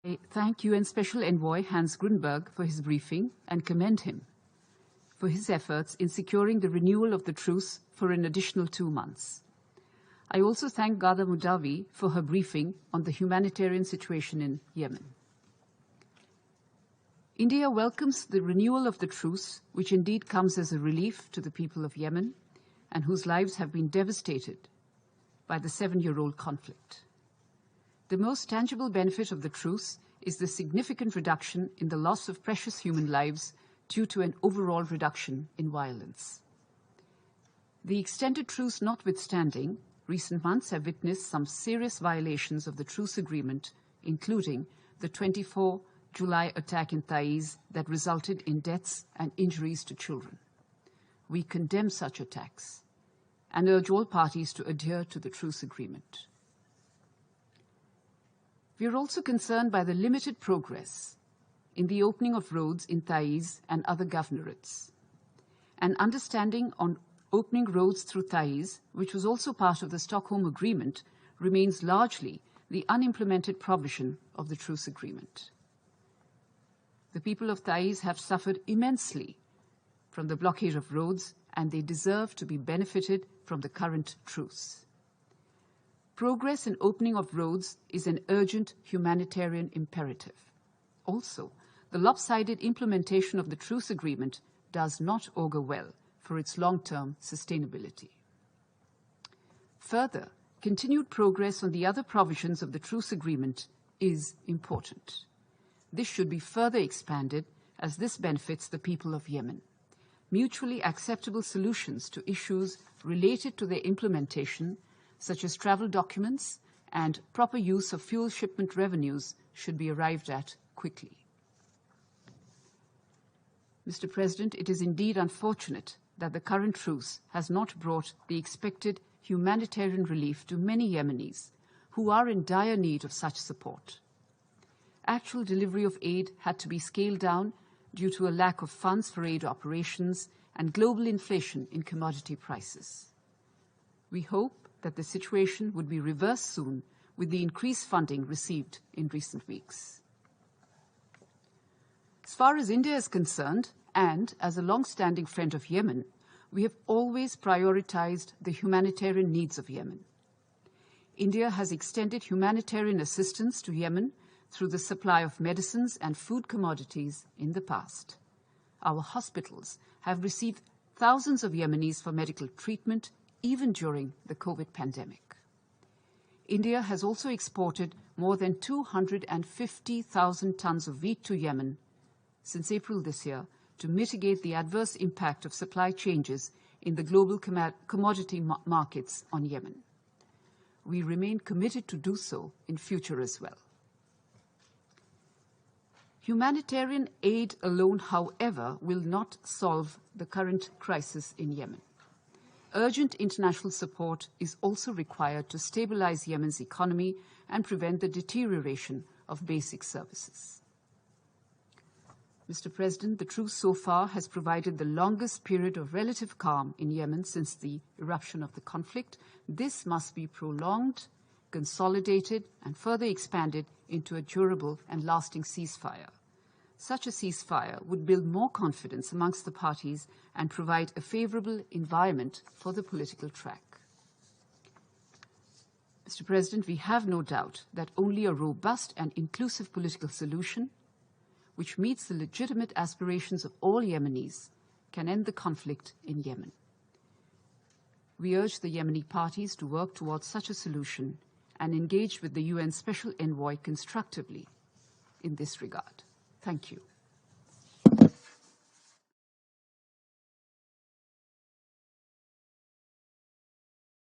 I thank UN Special Envoy Hans Grundberg for his briefing and commend him for his efforts in securing the renewal of the truce for an additional 2 months. I also thank Ghada Mudawi for her briefing on the humanitarian situation in Yemen. India welcomes the renewal of the truce, which indeed comes as a relief to the people of Yemen and whose lives have been devastated by the 7-year-old conflict. The most tangible benefit of the truce is the significant reduction in the loss of precious human lives due to an overall reduction in violence. The extended truce notwithstanding, recent months have witnessed some serious violations of the truce agreement, including the 24 July attack in Taiz that resulted in deaths and injuries to children. We condemn such attacks and urge all parties to adhere to the truce agreement. We are also concerned by the limited progress in the opening of roads in Taiz and other governorates. An understanding on opening roads through Taiz, which was also part of the Stockholm Agreement, remains largely the unimplemented provision of the truce agreement. The people of Taiz have suffered immensely from the blockade of roads, and they deserve to be benefited from the current truce. Progress in opening of roads is an urgent humanitarian imperative. Also, the lopsided implementation of the truce agreement does not augur well for its long-term sustainability. Further, continued progress on the other provisions of the truce agreement is important. This should be further expanded as this benefits the people of Yemen. Mutually acceptable solutions to issues related to their implementation, such as travel documents and proper use of fuel shipment revenues, should be arrived at quickly. Mr. President, it is indeed unfortunate that the current truce has not brought the expected humanitarian relief to many Yemenis who are in dire need of such support. Actual delivery of aid had to be scaled down due to a lack of funds for aid operations and global inflation in commodity prices. We hope that the situation would be reversed soon with the increased funding received in recent weeks. As far as India is concerned, and as a long-standing friend of Yemen, we have always prioritized the humanitarian needs of Yemen. India has extended humanitarian assistance to Yemen through the supply of medicines and food commodities in the past. Our hospitals have received thousands of Yemenis for medical treatment, even during the COVID pandemic. India has also exported more than 250,000 tons of wheat to Yemen since April this year to mitigate the adverse impact of supply changes in the global commodity markets on Yemen. We remain committed to do so in future as well. Humanitarian aid alone, however, will not solve the current crisis in Yemen. Urgent international support is also required to stabilize Yemen's economy and prevent the deterioration of basic services. Mr. President, the truce so far has provided the longest period of relative calm in Yemen since the eruption of the conflict. This must be prolonged, consolidated, and further expanded into a durable and lasting ceasefire. Such a ceasefire would build more confidence amongst the parties and provide a favorable environment for the political track. Mr. President, we have no doubt that only a robust and inclusive political solution, which meets the legitimate aspirations of all Yemenis, can end the conflict in Yemen. We urge the Yemeni parties to work towards such a solution and engage with the UN Special Envoy constructively in this regard. Thank you.